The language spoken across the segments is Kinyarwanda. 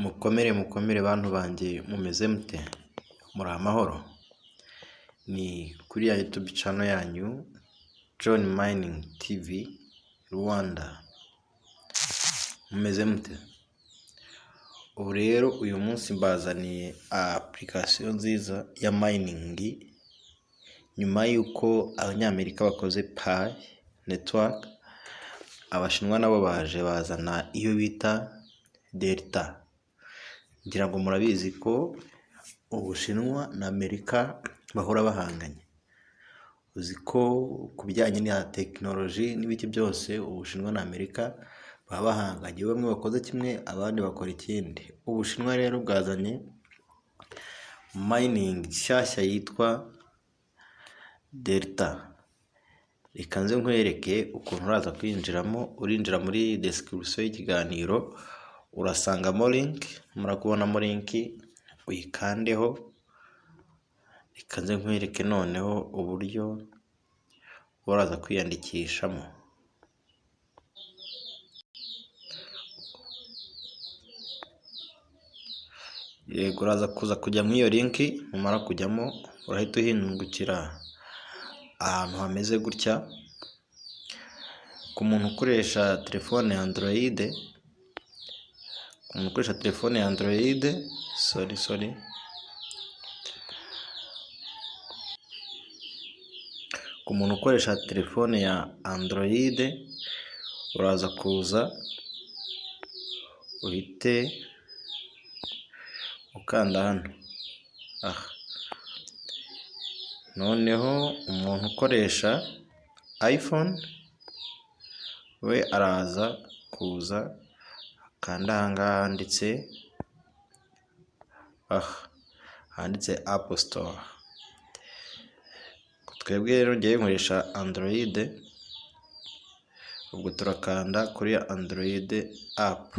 Mukomere bantu banjye mumeze mute muri amahoro, ni kuri ya YouTube channel yanyu John Mining TV Rwanda. Mumeze mute? Ubu rero uyu munsi mbazaniye application nziza ya mining nyuma yuko abanyamerika bakoze Pi network, abashinwa nabo baje bazana iyo bita Delta. Ngira ngo murabizi ko Ubushinwa na Amerika bahora bahanganye. Uzi ko kubijyanye na technology n'ibiki byose Ubushinwa na Amerika baba bahanganye, bamwe bakoze kimwe abandi bakora ikindi. Ubushinwa rero bwazanye mining nshyashya yitwa Delta. Reka nze nkwereke ukuntu uraza kwinjiramo. Urinjira muri description y'ikiganiro urasangamo link, murakubonamo link uyikandeho. Reka nze nkwereke noneho uburyo uraza kwiyandikishamo. Yego, uraza kuza kujya muri iyo link, mumara kujyamo urahita uhindukira ahantu hameze gutya. Ku muntu ukoresha telefone ya Android, ku muntu ukoresha telefone ya Android uraza kuza uhite ukanda hano. Noneho umuntu ukoresha iPhone we araza kuza akanda ahangaha handitse App Store. Twebwe rero ngiye nkoresha Android, ubwo turakanda kuri Android app.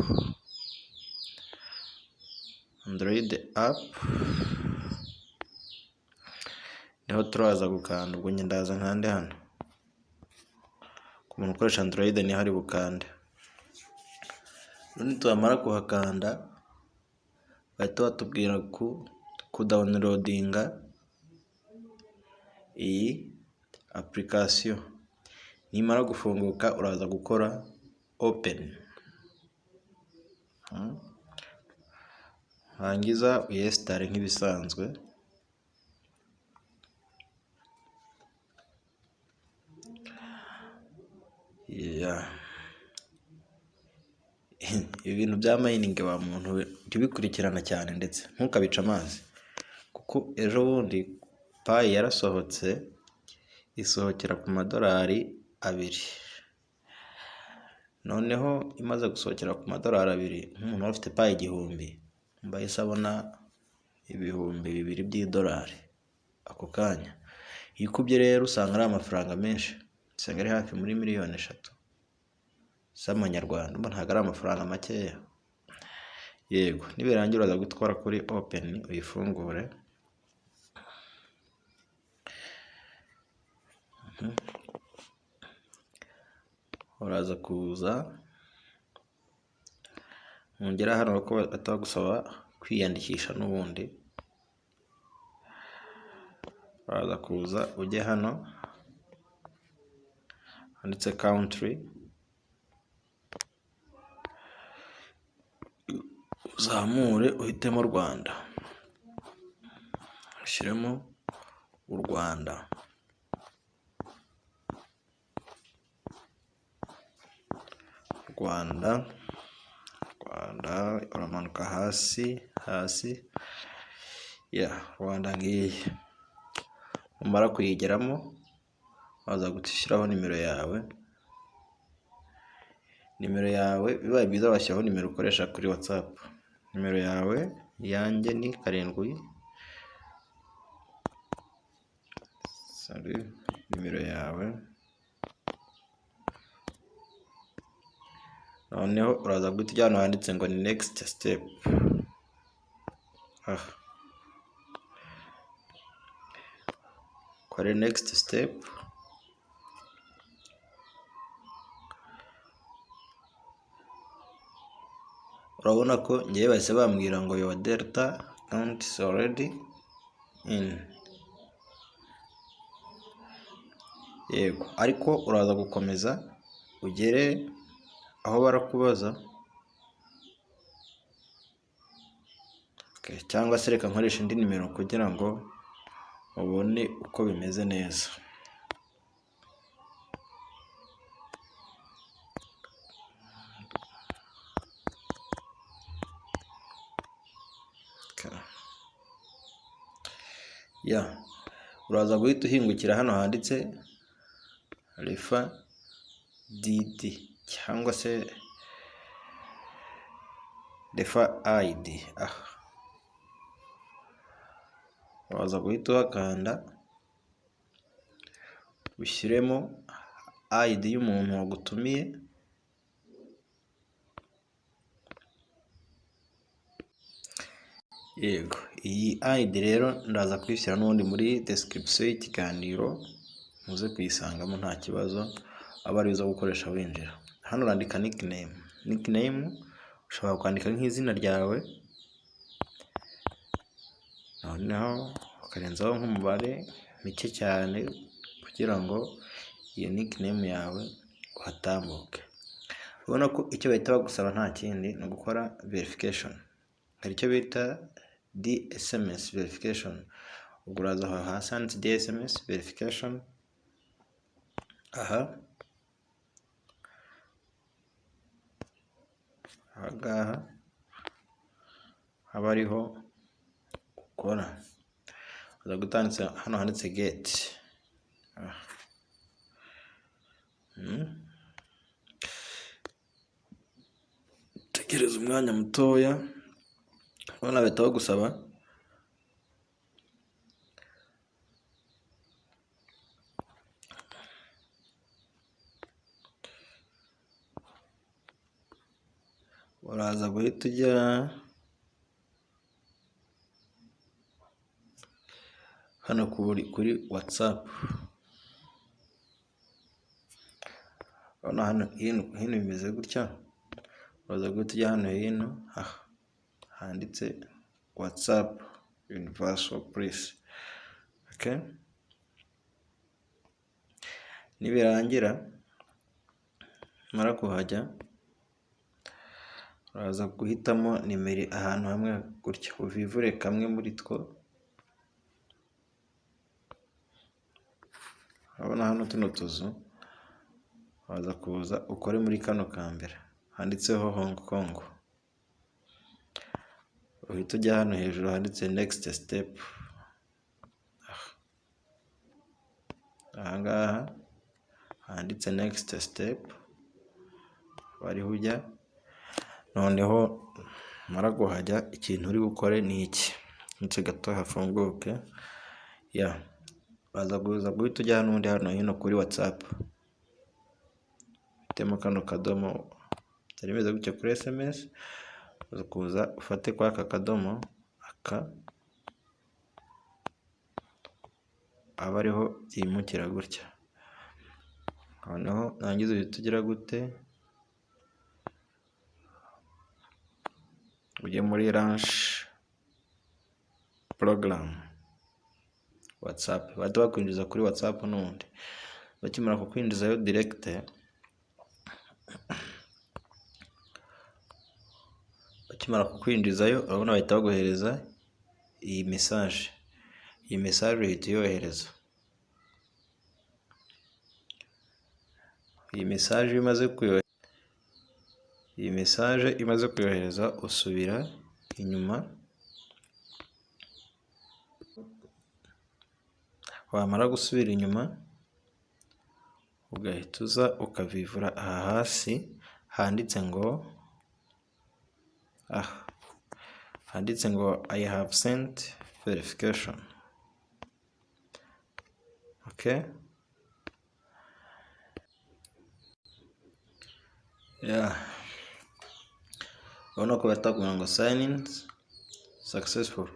Niho turaza gukanda, ubwo ndaza nkande hano. Ku muntu ukoresha Android ni hari bukande. None twamara kuhakanda bahita batubwira ku downloadinga iyi application. Nimara gufunguka uraza gukora open, hangiza uyestare nk'ibisanzwe. Ibintu bya mining wa muntu ntibikurikirana cyane, ndetse ntukabica amazi, kuko ejo bundi Pi yarasohotse isohokera ku $2. Noneho imaze gusohokera ku $2, nk'umuntu wari ufite Pi 1000 mbahise abona $2,000 ako kanya. Iyo ukubye rero usanga ari amafaranga menshi, usanga ari hafi muri miliyoni 3 z'amanyarwanda. Ntabwo ari amafaranga makeya. Yego, nibirangira uraza gutwara kuri open uyifungure. Uraza kuza ongera hano ko atagusaba kwiyandikisha n'ubundi. Uraza kuza ujye hano handitse country, uzamure uhitemo Rwanda, ushyiremo u Rwanda. Uramanuka hasi Rwanda ngiyi. Umara kuyigeramo waza gushyiraho nimero yawe. Bibaye byiza washyiraho nimero ukoresha kuri WhatsApp. Nimero yawe yanjye ni 7. Nimero yawe. Noneho uraza guhita ujya hano handitse ngo ni next step. Kore next step. urabona ko ngewe bahise bambwira ngo your delta account is already in. Yego, ariko uraza gukomeza ugere aho barakubaza cyangwa se reka nkoresha indi nimero kugira ngo ubone uko bimeze neza. Uraza guhita uhingukira hano handitse refa didi cyangwa se refa ayidi. Uraza guhita uhakanda ushyiremo ayidi y'umuntu wagutumiye. Yego, iyi ayidi rero ndaza kuyishyira n'ubundi muri description y'ikiganiro, muze kuyisangamo nta kibazo, aba ari zo gukoresha winjira. Hano urandika nickname ushobora kwandika nk'izina ryawe, noneho ukarenzaho nk'umubare mike cyane kugira ngo iyo nickname yawe uhatambuke. Ubona ko icyo bahita bagusaba nta kindi ni ugukora verification. Hari icyo bita DSMS verification. Ubwo uraza aho hasi handitse DSMS verification. Ahangaha haba ariho ukora. Uza gutanditse hano handitse get. Tegereza umwanya mutoya, ubona bahita bagusaba uraza guhita ujya hano kuri WhatsApp. Urabona hano hino bimeze gutya, uraza guhita ujya hano hino handitse WhatsApp universal price. Nibirangira mara kuhajya, uraza guhitamo nimero ahantu hamwe gutya, uvivure kamwe muri two. Urabona hano tuno tuzu, uraza kuza ukore muri kano ka mbere handitseho Hong Kong. Uhita ujya hano hejuru handitse next step. Ahangaha handitse next step bariho ujya. Noneho mara kuhajya, ikintu uri bukore ni iki, ndetse gato hafunguke. Baza guhita ujya n'undi hano hino kuri WhatsApp, utemo kano kadomo byari bimeze gutya kuri SMS. Uza kuza ufate kwa aka kadomo aba ariho byimukira gutya. Noneho nangiza uhita ugira gute, ujye muri launch program WhatsApp. Bahita bakwinjiza kuri WhatsApp n'undi. Bakimara kukwinjizayo direct, urabona bahita baguhereza iyi message. Iyi message uhita uyohereza. Iyi message imaze kuyohereza, usubira inyuma. Wamara gusubira inyuma, ugahita uza ukavivura aha hasi handitse ngo I have sent verification. Urabona ko batakubwira ngo sign in successful.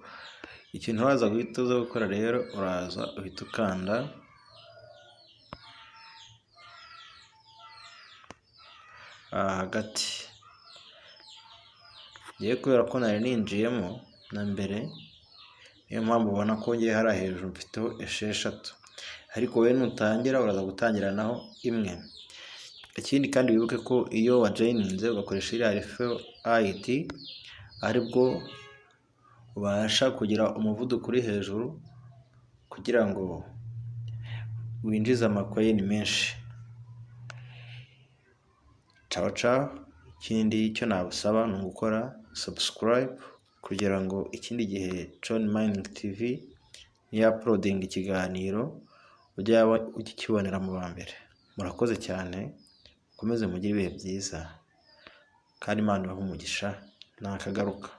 Ikintu uraza guhita uza gukora rero, uraza uhita ukanda hagati ngiye kubera ko nari ninjiyemo na mbere, niyo mpamvu ubona ko ngiye hariya hejuru mfiteho 6, ariko wowe nutangira uraza gutangiranaho 1. Ikindi kandi wibuke ko iyo wajoyininze ugakoresha iriya referral ID aribwo ubasha kugira umuvuduko uri hejuru kugira ngo winjize amakoyini menshi. Ciao ciao. Ikindi cyo nagusaba ni ugukora subscribe kugira ngo ikindi gihe John Mining TV niya uploading ikiganiro ujye ukibonera mu ba mbere. Murakoze cyane, mukomeze mugire ibihe byiza kandi Imana ibahe umugisha, nakagaruka.